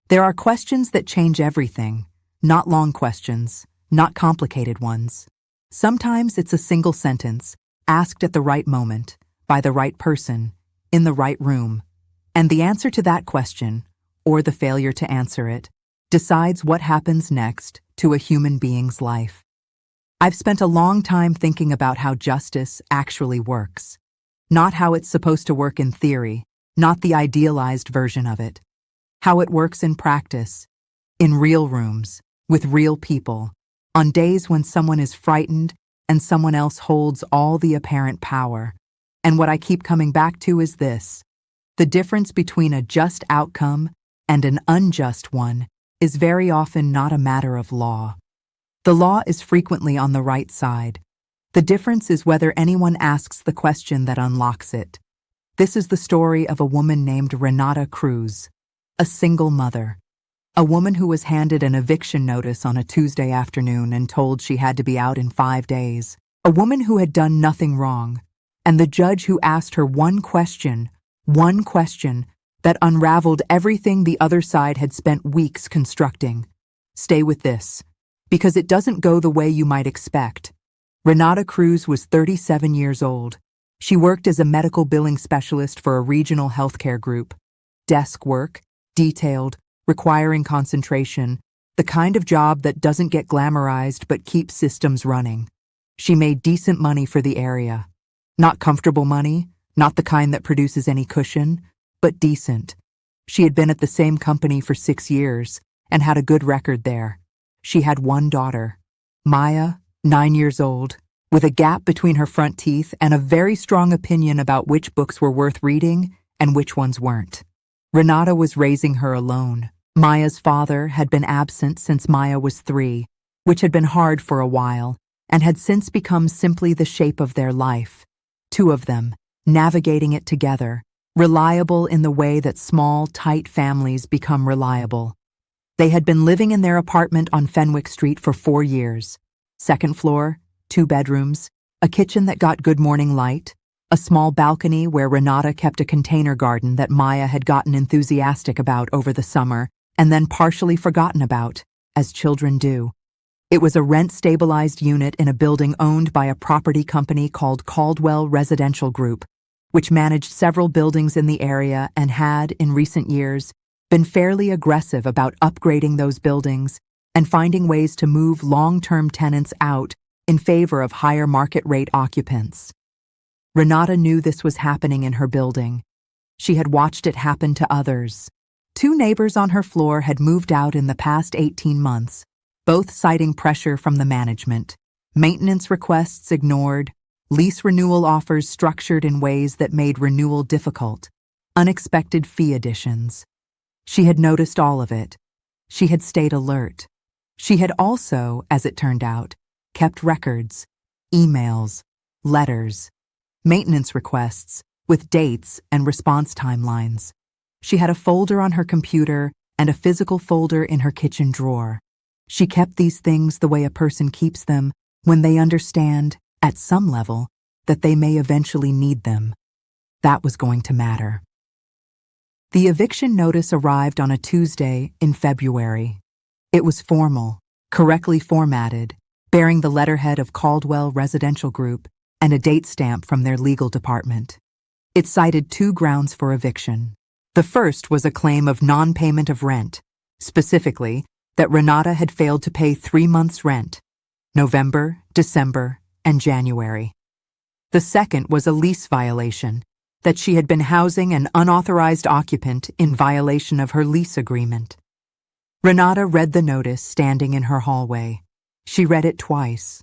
There are questions that change everything, not long questions, not complicated ones. Sometimes it's a single sentence, asked at the right moment, by the right person, in the right room. And the answer to that question, or the failure to answer it, decides what happens next to a human being's life. I've spent a long time thinking about how justice actually works. Not how it's supposed to work in theory, not the idealized version of it. How it works in practice, in real rooms, with real people, on days when someone is frightened and someone else holds all the apparent power. And what I keep coming back to is this: the difference between a just outcome and an unjust one is very often not a matter of law. The law is frequently on the right side. The difference is whether anyone asks the question that unlocks it. This is the story of a woman named Renata Cruz, a single mother. A woman who was handed an eviction notice on a Tuesday afternoon and told she had to be out in 5 days. A woman who had done nothing wrong. And the judge who asked her one question that unraveled everything the other side had spent weeks constructing. Stay with this, because it doesn't go the way you might expect. Renata Cruz was 37 years old. She worked as a medical billing specialist for a regional healthcare group. Desk work, detailed, requiring concentration, the kind of job that doesn't get glamorized but keeps systems running. She made decent money for the area. Not comfortable money, not the kind that produces any cushion, but decent. She had been at the same company for 6 years and had a good record there. She had one daughter, Maya, 9 years old, with a gap between her front teeth and a very strong opinion about which books were worth reading and which ones weren't. Renata was raising her alone. Maya's father had been absent since Maya was 3, which had been hard for a while, and had since become simply the shape of their life. 2 of them, navigating it together, reliable in the way that small, tight families become reliable. They had been living in their apartment on Fenwick Street for 4 years. 2nd floor, 2 bedrooms, a kitchen that got good morning light, a small balcony where Renata kept a container garden that Maya had gotten enthusiastic about over the summer and then partially forgotten about, as children do. It was a rent-stabilized unit in a building owned by a property company called Caldwell Residential Group, which managed several buildings in the area and had, in recent years, been fairly aggressive about upgrading those buildings and finding ways to move long-term tenants out in favor of higher market-rate occupants. Renata knew this was happening in her building. She had watched it happen to others. 2 neighbors on her floor had moved out in the past 18 months, both citing pressure from the management, maintenance requests ignored, lease renewal offers structured in ways that made renewal difficult, unexpected fee additions. She had noticed all of it. She had stayed alert. She had also, as it turned out, kept records, emails, letters, maintenance requests, with dates and response timelines. She had a folder on her computer and a physical folder in her kitchen drawer. She kept these things the way a person keeps them when they understand, at some level, that they may eventually need them. That was going to matter. The eviction notice arrived on a Tuesday in February. It was formal, correctly formatted, bearing the letterhead of Caldwell Residential Group and a date stamp from their legal department. It cited 2 grounds for eviction. The first was a claim of non-payment of rent, specifically that Renata had failed to pay 3 months' rent, November, December, and January. The second was a lease violation, that she had been housing an unauthorized occupant in violation of her lease agreement. Renata read the notice standing in her hallway. She read it twice.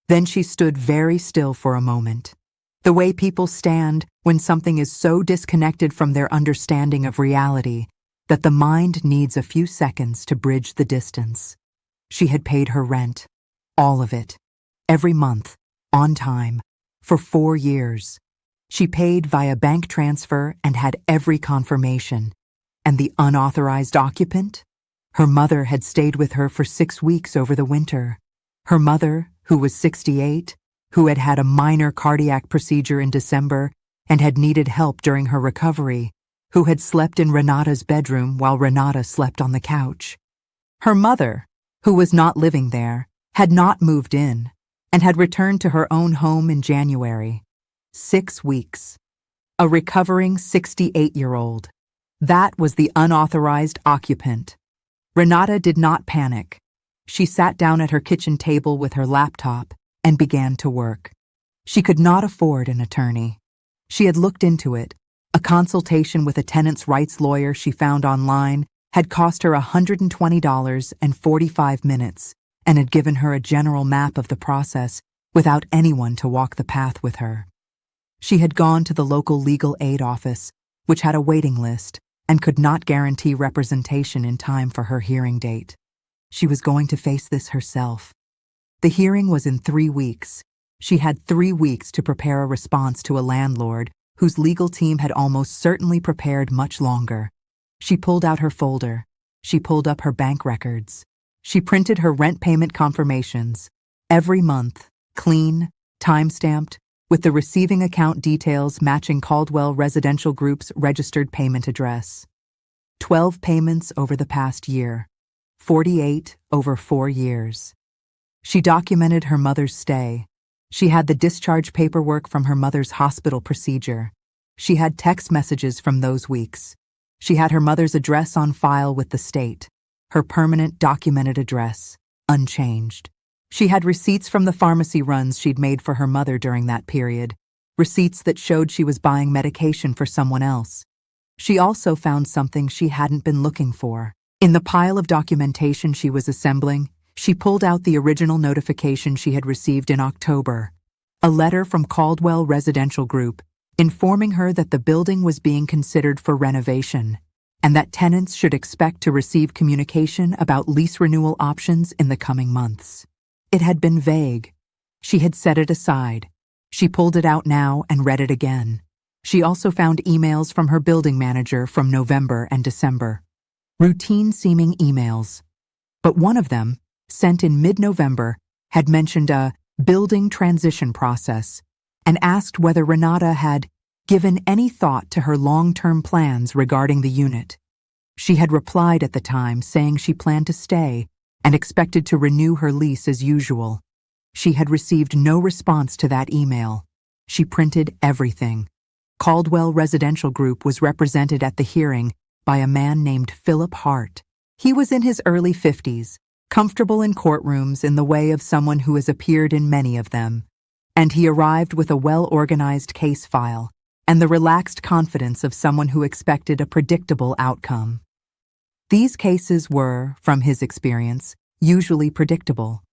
Then she stood very still for a moment, the way people stand when something is so disconnected from their understanding of reality that the mind needs a few seconds to bridge the distance. She had paid her rent, all of it, every month, on time, for 4 years. She paid via bank transfer and had every confirmation. And the unauthorized occupant? Her mother had stayed with her for 6 weeks over the winter. Her mother, who was 68, who had had a minor cardiac procedure in December and had needed help during her recovery, who had slept in Renata's bedroom while Renata slept on the couch. Her mother, who was not living there, had not moved in and had returned to her own home in January. 6 weeks. A recovering 68-year-old. That was the unauthorized occupant. Renata did not panic. She sat down at her kitchen table with her laptop and began to work. She could not afford an attorney. She had looked into it. A consultation with a tenants' rights lawyer she found online had cost her $120 and 45 minutes and had given her a general map of the process without anyone to walk the path with her. She had gone to the local legal aid office, which had a waiting list and could not guarantee representation in time for her hearing date. She was going to face this herself. The hearing was in 3 weeks. She had 3 weeks to prepare a response to a landlord whose legal team had almost certainly prepared much longer. She pulled out her folder. She pulled up her bank records. She printed her rent payment confirmations, every month, clean, time-stamped, with the receiving account details matching Caldwell Residential Group's registered payment address. 12 payments over the past year, 48 over 4 years. She documented her mother's stay. She had the discharge paperwork from her mother's hospital procedure. She had text messages from those weeks. She had her mother's address on file with the state, her permanent documented address, unchanged. She had receipts from the pharmacy runs she'd made for her mother during that period, receipts that showed she was buying medication for someone else. She also found something she hadn't been looking for. In the pile of documentation she was assembling, she pulled out the original notification she had received in October, a letter from Caldwell Residential Group informing her that the building was being considered for renovation and that tenants should expect to receive communication about lease renewal options in the coming months. It had been vague. She had set it aside. She pulled it out now and read it again. She also found emails from her building manager from November and December. Routine-seeming emails. But one of them, sent in mid-November, had mentioned a building transition process and asked whether Renata had given any thought to her long-term plans regarding the unit. She had replied at the time saying she planned to stay and expected to renew her lease as usual. She had received no response to that email. She printed everything. Caldwell Residential Group was represented at the hearing by a man named Philip Hart. He was in his early 50s, comfortable in courtrooms in the way of someone who has appeared in many of them, and he arrived with a well-organized case file and the relaxed confidence of someone who expected a predictable outcome. These cases were, from his experience, usually predictable.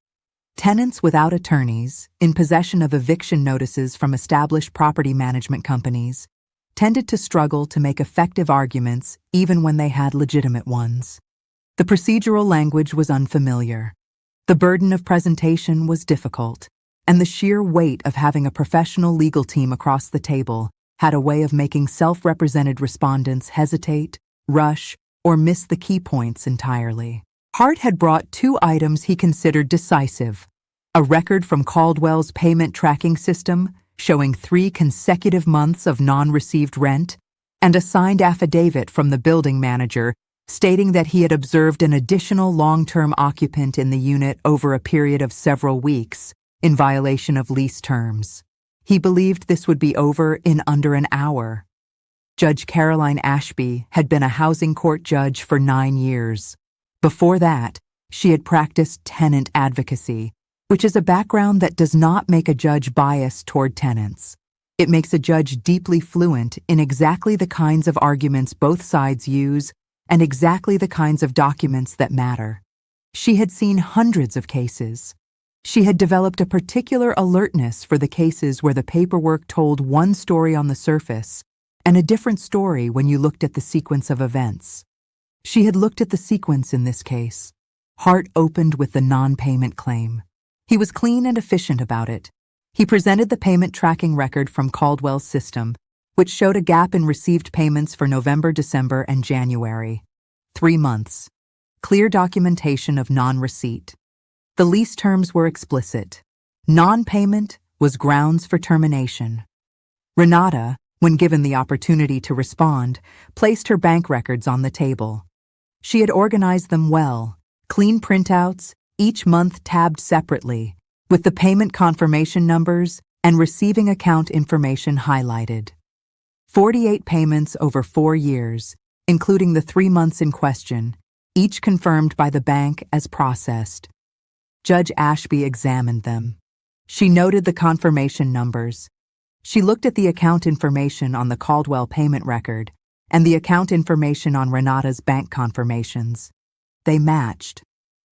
Tenants without attorneys, in possession of eviction notices from established property management companies, tended to struggle to make effective arguments even when they had legitimate ones. The procedural language was unfamiliar. The burden of presentation was difficult, and the sheer weight of having a professional legal team across the table had a way of making self-represented respondents hesitate, rush, or miss the key points entirely. Hart had brought 2 items he considered decisive: a record from Caldwell's payment tracking system showing 3 consecutive months of non-received rent, and a signed affidavit from the building manager stating that he had observed an additional long-term occupant in the unit over a period of several weeks, in violation of lease terms. He believed this would be over in under an hour. Judge Ashby had been a housing court judge for 9 years. Before that, she had practiced tenant advocacy, which is a background that does not make a judge biased toward tenants. It makes a judge deeply fluent in exactly the kinds of arguments both sides use and exactly the kinds of documents that matter. She had seen hundreds of cases. She had developed a particular alertness for the cases where the paperwork told one story on the surface and a different story when you looked at the sequence of events. She had looked at the sequence in this case. Hart opened with the non-payment claim. He was clean and efficient about it. He presented the payment tracking record from Caldwell's system, which showed a gap in received payments for November, December, and January. 3 months. Clear documentation of non-receipt. The lease terms were explicit. Non-payment was grounds for termination. Renata, when given the opportunity to respond, placed her bank records on the table. She had organized them well, clean printouts, each month tabbed separately, with the payment confirmation numbers and receiving account information highlighted. 48 payments over 4 years, including the 3 months in question, each confirmed by the bank as processed. Judge Ashby examined them. She noted the confirmation numbers. She looked at the account information on the Caldwell payment record and the account information on Renata's bank confirmations. They matched.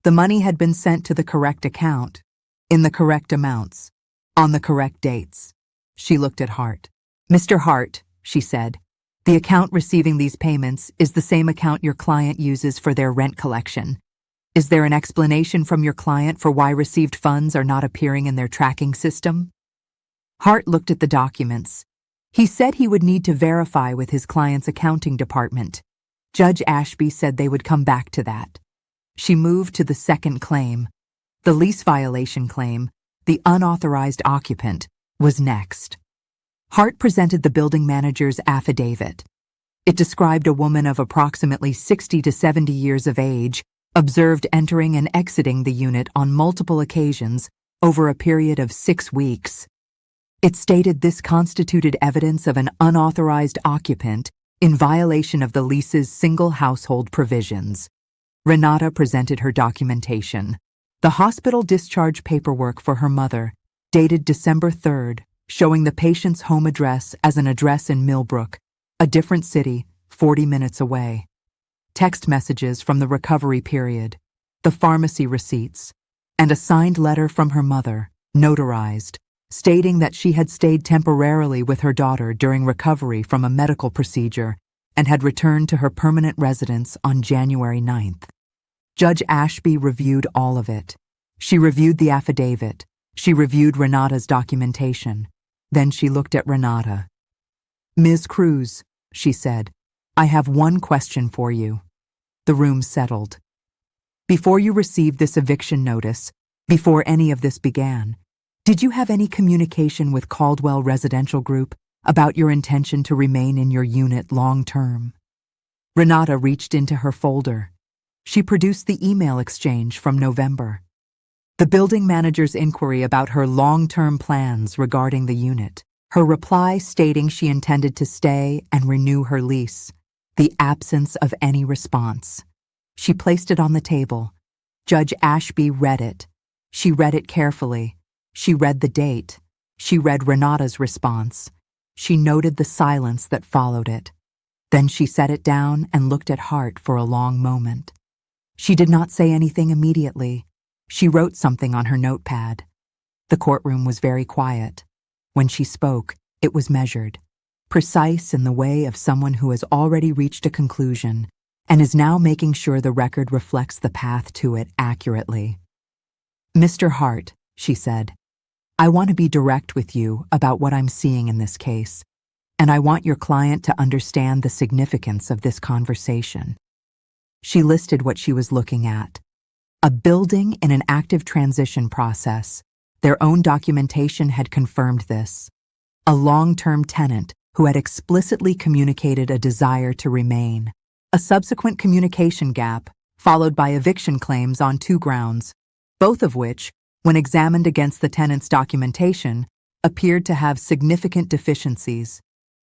The money had been sent to the correct account, in the correct amounts, on the correct dates. She looked at Hart. "Mr. Hart," she said, "the account receiving these payments is the same account your client uses for their rent collection. Is there an explanation from your client for why received funds are not appearing in their tracking system?" Hart looked at the documents. He said he would need to verify with his client's accounting department. Judge Ashby said they would come back to that. She moved to the second claim. The lease violation claim, the unauthorized occupant, was next. Hart presented the building manager's affidavit. It described a woman of approximately 60 to 70 years of age, observed entering and exiting the unit on multiple occasions over a period of 6 weeks. It stated this constituted evidence of an unauthorized occupant in violation of the lease's single household provisions. Renata presented her documentation. The hospital discharge paperwork for her mother, dated December 3rd, showing the patient's home address as an address in Millbrook, a different city, 40 minutes away. Text messages from the recovery period, the pharmacy receipts, and a signed letter from her mother, notarized, stating that she had stayed temporarily with her daughter during recovery from a medical procedure and had returned to her permanent residence on January 9th. Judge Ashby reviewed all of it. She reviewed the affidavit. She reviewed Renata's documentation. Then she looked at Renata. "Ms. Cruz," she said, "I have one question for you." The room settled. "Before you received this eviction notice, before any of this began, did you have any communication with Caldwell Residential Group about your intention to remain in your unit long-term?" Renata reached into her folder. She produced the email exchange from November. The building manager's inquiry about her long-term plans regarding the unit. Her reply stating she intended to stay and renew her lease. The absence of any response. She placed it on the table. Judge Ashby read it. She read it carefully. She read the date. She read Renata's response. She noted the silence that followed it. Then she set it down and looked at Hart for a long moment. She did not say anything immediately. She wrote something on her notepad. The courtroom was very quiet. When she spoke, it was measured, precise in the way of someone who has already reached a conclusion and is now making sure the record reflects the path to it accurately. "Mr. Hart," she said, "I want to be direct with you about what I'm seeing in this case, and I want your client to understand the significance of this conversation." She listed what she was looking at. A building in an active transition process. Their own documentation had confirmed this. A long-term tenant who had explicitly communicated a desire to remain. A subsequent communication gap, followed by eviction claims on 2 grounds, both of which, when examined against the tenant's documentation, appeared to have significant deficiencies.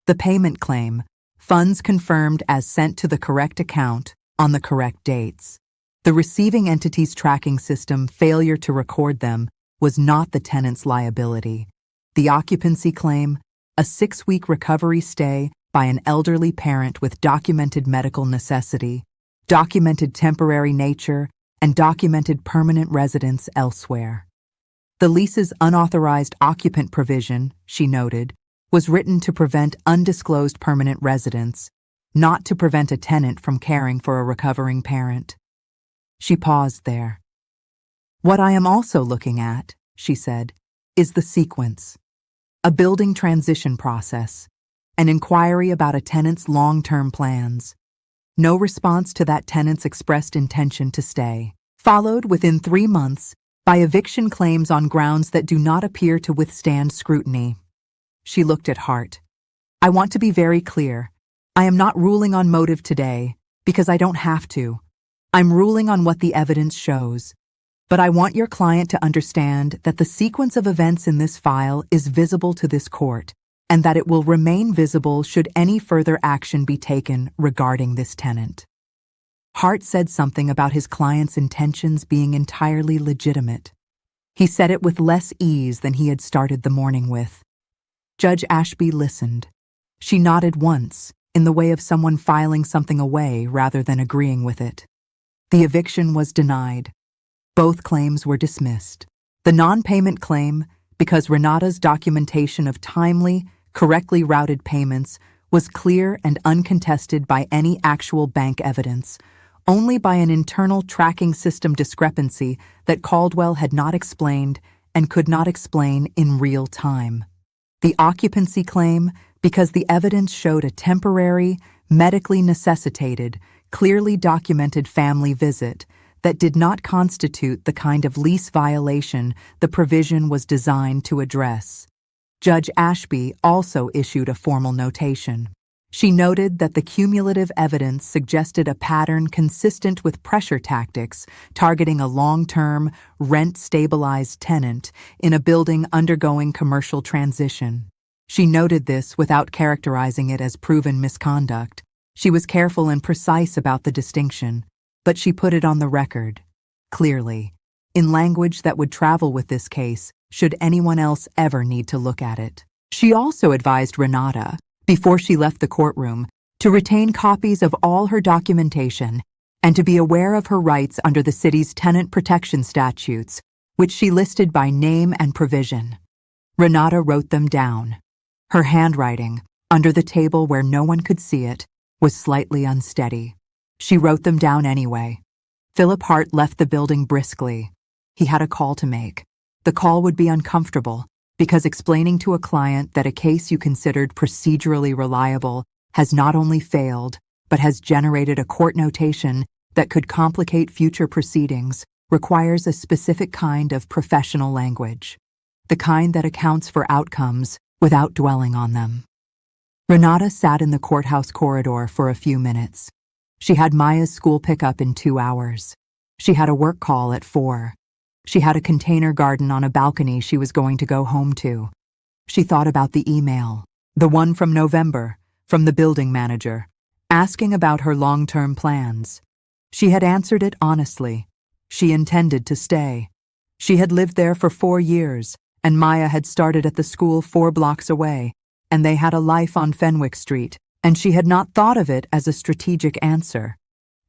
The payment claim, funds confirmed as sent to the correct account on the correct dates. The receiving entity's tracking system failure to record them was not the tenant's liability. The occupancy claim, a 6-week recovery stay by an elderly parent with documented medical necessity, documented temporary nature, and documented permanent residence elsewhere. The lease's unauthorized occupant provision, she noted, was written to prevent undisclosed permanent residence, not to prevent a tenant from caring for a recovering parent. She paused there. "What I am also looking at," she said, "is the sequence. A building transition process, an inquiry about a tenant's long-term plans, no response to that tenant's expressed intention to stay, followed within 3 months by eviction claims on grounds that do not appear to withstand scrutiny." She looked at Hart. I want to be very clear. I am not ruling on motive today, because I don't have to. I'm ruling on what the evidence shows. But I want your client to understand that the sequence of events in this file is visible to this court, and that it will remain visible should any further action be taken regarding this tenant. Hart said something about his client's intentions being entirely legitimate. He said it with less ease than he had started the morning with. Judge Ashby listened. She nodded once, in the way of someone filing something away rather than agreeing with it. The eviction was denied. Both claims were dismissed. The non-payment claim, because Renata's documentation of timely, correctly routed payments was clear and uncontested by any actual bank evidence, only by an internal tracking system discrepancy that Caldwell had not explained and could not explain in real time. The occupancy claim, because the evidence showed a temporary, medically necessitated, clearly documented family visit that did not constitute the kind of lease violation the provision was designed to address. Judge Ashby also issued a formal notation. She noted that the cumulative evidence suggested a pattern consistent with pressure tactics targeting a long-term, rent-stabilized tenant in a building undergoing commercial transition. She noted this without characterizing it as proven misconduct. She was careful and precise about the distinction, but she put it on the record, clearly, in language that would travel with this case should anyone else ever need to look at it. She also advised Renata, before she left the courtroom, to retain copies of all her documentation and to be aware of her rights under the city's tenant protection statutes, which she listed by name and provision. Renata wrote them down. Her handwriting, under the table where no one could see it, was slightly unsteady. She wrote them down anyway. Philip Hart left the building briskly. He had a call to make. The call would be uncomfortable, because explaining to a client that a case you considered procedurally reliable has not only failed, but has generated a court notation that could complicate future proceedings requires a specific kind of professional language, the kind that accounts for outcomes without dwelling on them. Renata sat in the courthouse corridor for a few minutes. She had Maya's school pickup in 2 hours. She had a work call at 4. She had a container garden on a balcony she was going to go home to. She thought about the email, the one from November, from the building manager, asking about her long-term plans. She had answered it honestly. She intended to stay. She had lived there for 4 years, and Maya had started at the school 4 blocks away, and they had a life on Fenwick Street, and she had not thought of it as a strategic answer.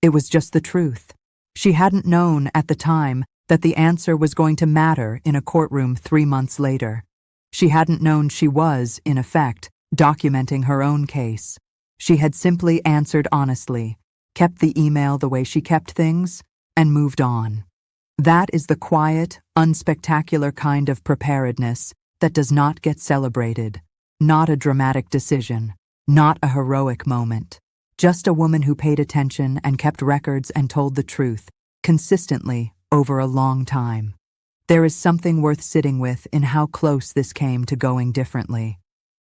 It was just the truth. She hadn't known at the time that the answer was going to matter in a courtroom 3 months later. She hadn't known she was, in effect, documenting her own case. She had simply answered honestly, kept the email the way she kept things, and moved on. That is the quiet, unspectacular kind of preparedness that does not get celebrated. Not a dramatic decision, not a heroic moment. Just a woman who paid attention and kept records and told the truth, consistently, over a long time. There is something worth sitting with in how close this came to going differently.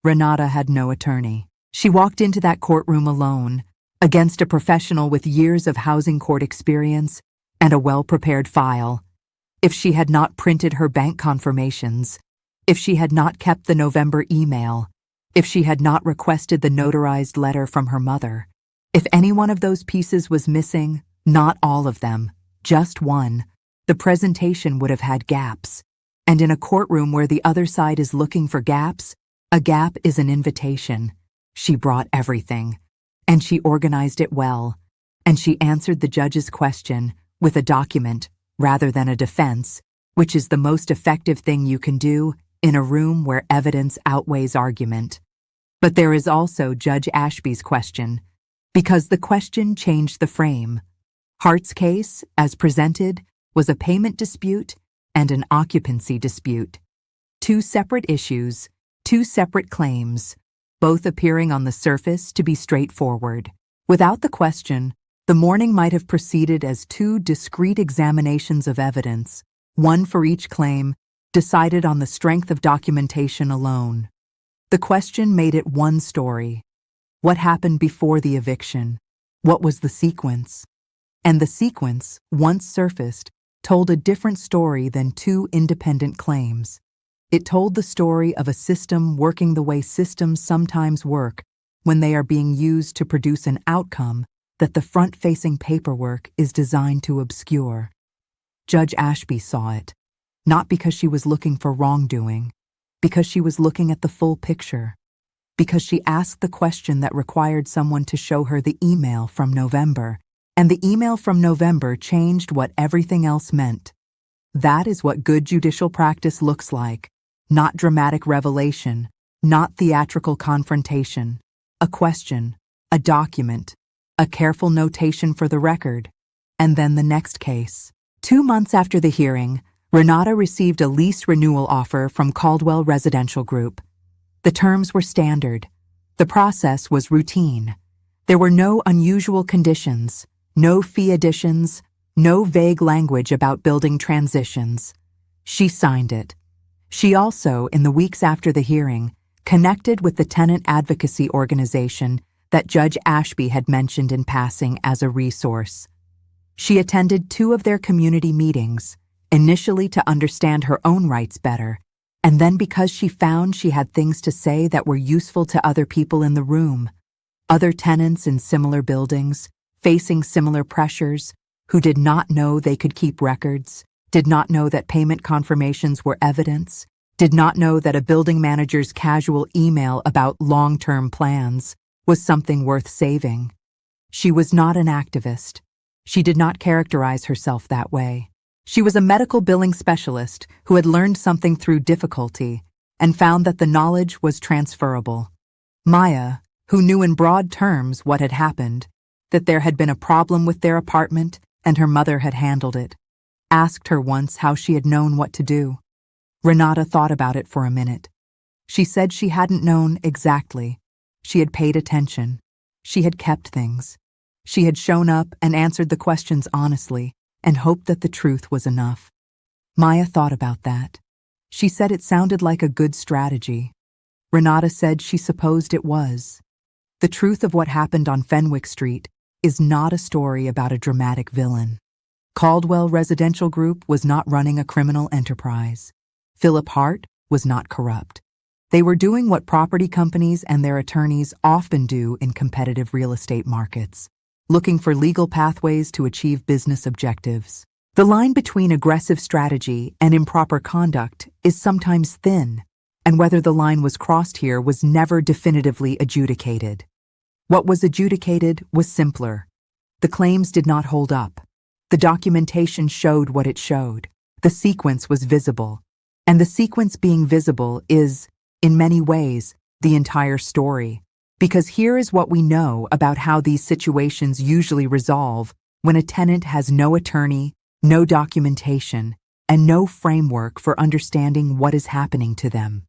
Renata had no attorney. She walked into that courtroom alone, against a professional with years of housing court experience and a well-prepared file. If she had not printed her bank confirmations, if she had not kept the November email, if she had not requested the notarized letter from her mother, if any one of those pieces was missing, not all of them, just one, the presentation would have had gaps. And in a courtroom where the other side is looking for gaps, a gap is an invitation. She brought everything, and she organized it well, and she answered the judge's question with a document rather than a defense, which is the most effective thing you can do in a room where evidence outweighs argument. But there is also Judge Ashby's question, because the question changed the frame. Hart's case, as presented, was a payment dispute and an occupancy dispute. 2 separate issues, 2 separate claims, both appearing on the surface to be straightforward. Without the question, the morning might have proceeded as 2 discrete examinations of evidence, one for each claim, decided on the strength of documentation alone. The question made it one story. What happened before the eviction? What was the sequence? And the sequence, once surfaced, told a different story than two independent claims. It told the story of a system working the way systems sometimes work when they are being used to produce an outcome that the front-facing paperwork is designed to obscure. Judge Ashby saw it, not because she was looking for wrongdoing, because she was looking at the full picture, because she asked the question that required someone to show her the email from November, and the email from November changed what everything else meant. That is what good judicial practice looks like, not dramatic revelation, not theatrical confrontation. A question, a document, a careful notation for the record, and then the next case. 2 months after the hearing, Renata received a lease renewal offer from Caldwell Residential Group. The terms were standard. The process was routine. There were no unusual conditions, no fee additions, no vague language about building transitions. She signed it. She also, in the weeks after the hearing, connected with the tenant advocacy organization that Judge Ashby had mentioned in passing as a resource. She attended 2 of their community meetings, initially to understand her own rights better, and then because she found she had things to say that were useful to other people in the room, other tenants in similar buildings, facing similar pressures, who did not know they could keep records, did not know that payment confirmations were evidence, did not know that a building manager's casual email about long-term plans was something worth saving. She was not an activist. She did not characterize herself that way. She was a medical billing specialist who had learned something through difficulty and found that the knowledge was transferable. Maya, who knew in broad terms what had happened, that there had been a problem with their apartment and her mother had handled it, asked her once how she had known what to do. Renata thought about it for a minute. She said she hadn't known exactly. She had paid attention. She had kept things. She had shown up and answered the questions honestly and hoped that the truth was enough. Maya thought about that. She said it sounded like a good strategy. Renata said she supposed it was. The truth of what happened on Fenwick Street is not a story about a dramatic villain. Caldwell Residential Group was not running a criminal enterprise. Philip Hart was not corrupt. They were doing what property companies and their attorneys often do in competitive real estate markets, looking for legal pathways to achieve business objectives. The line between aggressive strategy and improper conduct is sometimes thin, and whether the line was crossed here was never definitively adjudicated. What was adjudicated was simpler. The claims did not hold up. The documentation showed what it showed. The sequence was visible. And the sequence being visible is, in many ways, the entire story. Because here is what we know about how these situations usually resolve when a tenant has no attorney, no documentation, and no framework for understanding what is happening to them.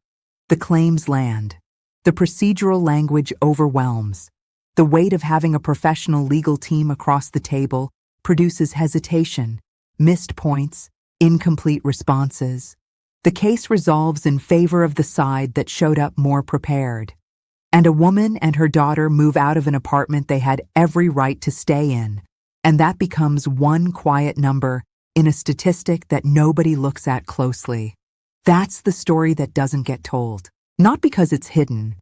The claims land. The procedural language overwhelms. The weight of having a professional legal team across the table produces hesitation, missed points, incomplete responses. The case resolves in favor of the side that showed up more prepared. And a woman and her daughter move out of an apartment they had every right to stay in, and that becomes one quiet number in a statistic that nobody looks at closely. That's the story that doesn't get told. Not because it's hidden,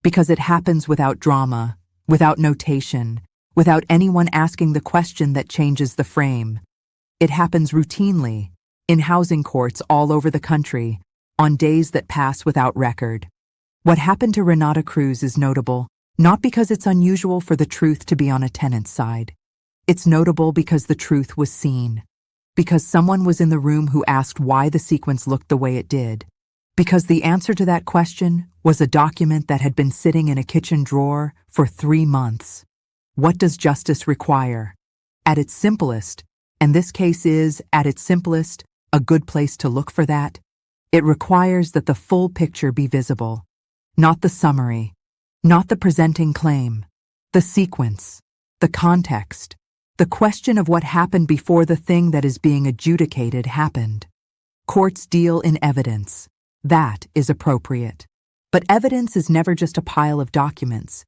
because it happens without drama, without notation, without anyone asking the question that changes the frame. It happens routinely, in housing courts all over the country, on days that pass without record. What happened to Renata Cruz is notable, not because it's unusual for the truth to be on a tenant's side. It's notable because the truth was seen, because someone was in the room who asked why the sequence looked the way it did, because the answer to that question was a document that had been sitting in a kitchen drawer for 3 months. What does justice require? At its simplest, and this case is, at its simplest, a good place to look for that, it requires that the full picture be visible. Not the summary, not the presenting claim, the sequence, the context, the question of what happened before the thing that is being adjudicated happened. Courts deal in evidence. That is appropriate. But evidence is never just a pile of documents.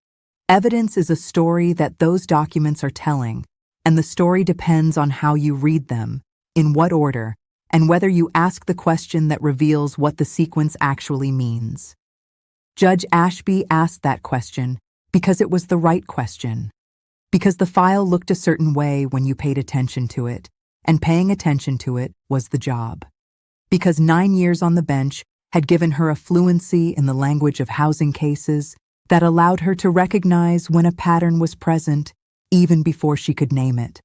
Evidence is a story that those documents are telling, and the story depends on how you read them, in what order, and whether you ask the question that reveals what the sequence actually means. Judge Ashby asked that question because it was the right question. Because the file looked a certain way when you paid attention to it, and paying attention to it was the job. Because 9 years on the bench had given her a fluency in the language of housing cases that allowed her to recognize when a pattern was present even before she could name it.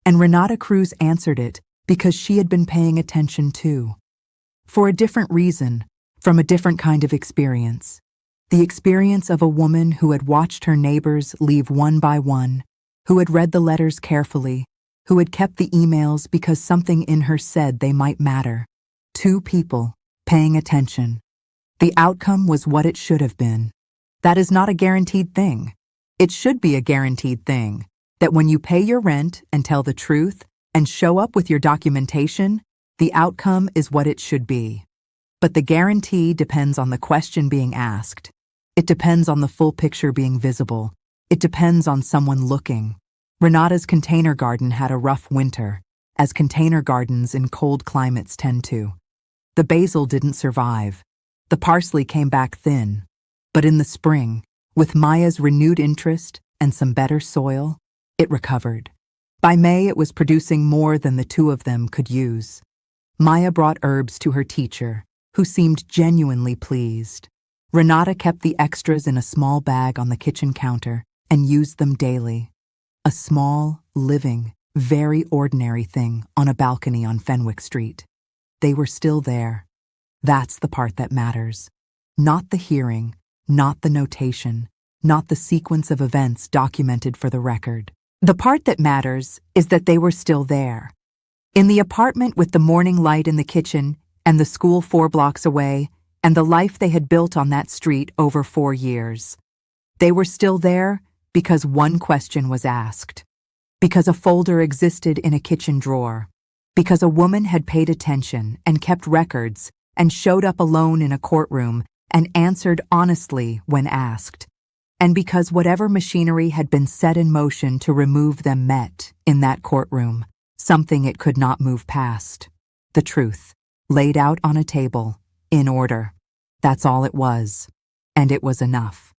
And Renata Cruz answered it because she had been paying attention too. For a different reason, from a different kind of experience. The experience of a woman who had watched her neighbors leave one by one, who had read the letters carefully, who had kept the emails because something in her said they might matter. 2 people paying attention. The outcome was what it should have been. That is not a guaranteed thing. It should be a guaranteed thing, that when you pay your rent and tell the truth and show up with your documentation, the outcome is what it should be. But the guarantee depends on the question being asked. It depends on the full picture being visible. It depends on someone looking. Renata's container garden had a rough winter, as container gardens in cold climates tend to. The basil didn't survive. The parsley came back thin. But in the spring, with Maya's renewed interest and some better soil, it recovered. By May, it was producing more than the 2 of them could use. Maya brought herbs to her teacher, who seemed genuinely pleased. Renata kept the extras in a small bag on the kitchen counter and used them daily. A small, living, very ordinary thing on a balcony on Fenwick Street. They were still there. That's the part that matters. Not the hearing, not the notation, not the sequence of events documented for the record. The part that matters is that they were still there. In the apartment with the morning light in the kitchen and the school 4 blocks away and the life they had built on that street over 4 years. They were still there because one question was asked. Because a folder existed in a kitchen drawer. Because a woman had paid attention and kept records and showed up alone in a courtroom and answered honestly when asked. And because whatever machinery had been set in motion to remove them met, in that courtroom, something it could not move past. The truth, laid out on a table, in order. That's all it was. And it was enough.